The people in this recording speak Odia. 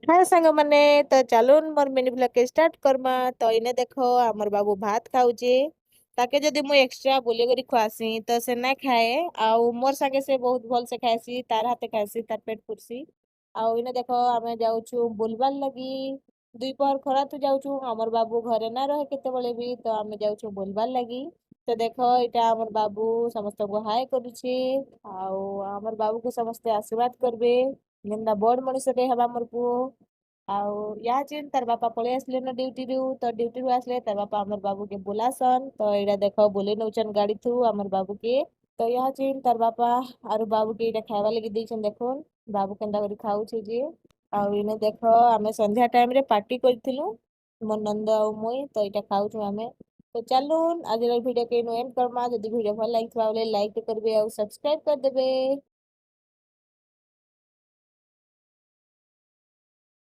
हाँ सांग माने तो चलून मोर मिनी ब्लॉग के स्टार्ट करमा। तो इने देखो हमर बाबू भात खाउचे। ताके जदी मु एक्स्ट्रा बोले करी खुआसी तो से ना खाए। आउ मोर संगे से बहुत भल से खाएसी, तार हाथे खाएसी, तार पेट पुरसी। आउ इने देखो आमे जाउछु बुलबाल लगी। दुई पहर खरा तू जाउछु, हमर बाबू घरे ना रहे केते बेले भी, तो आमे जाउछु बुलबाल लगी। तो देखो इटा हमर बाबू समस्त को हाय करूछे। आउ हमर बाबू को समस्त आशीर्वाद करबे। निंदा बड़ मଣିଷଟେ ହେବା ମୋର ପୁଅ। ଆଉ ୟା ଯେନ୍ ତାର ବାପା ପଳେଇ ଆସିଲେ ନା ଡ୍ୟୁଟିରୁ, ତ ଡ୍ୟୁଟିରୁ ଆସିଲେ ତାର ବାପା ଆମର ବାବୁକେ ବୁଲାସନ୍। ତ ଏଇଟା ଦେଖ ବୁଲେଇ ନଉଛନ୍ ଗାଡି ଥୁ ଆମର ବାବୁକେ। ତ ୟା ଯେନ୍ ତାର ବାପା ଆରୁ ବାବୁକେ ଏଇଟା ଖାଇବା ଲାଗି ଦେଇଛନ୍। ଦେଖୁନ୍ ବାବୁ କେନ୍ତା କରି ଖାଉଛି ଯେ। ଆଉ ଇନେ ଦେଖ ଆମେ ସନ୍ଧ୍ୟା ଟାଇମ ରେ ପାର୍ଟି କରିଥିଲୁ ମୋ ନନ୍ଦ ଆଉ ମୁଇଁ, ତ ଏଇଟା ଖାଉଛୁ ଆମେ। ତ ଚାଲୁନ୍ ଆଜିର ଭିଡ଼ିଓ କେନୁ ଏଣ୍ଡ କର୍ମା। ଯଦି ଭିଡ଼ିଓ ଭଲ ଲାଗିଥିବା ବୋଲେ ଲାଇକ୍ କରିବେ ଆଉ ସବସ୍କ୍ରାଇବ କରିଦେବେ।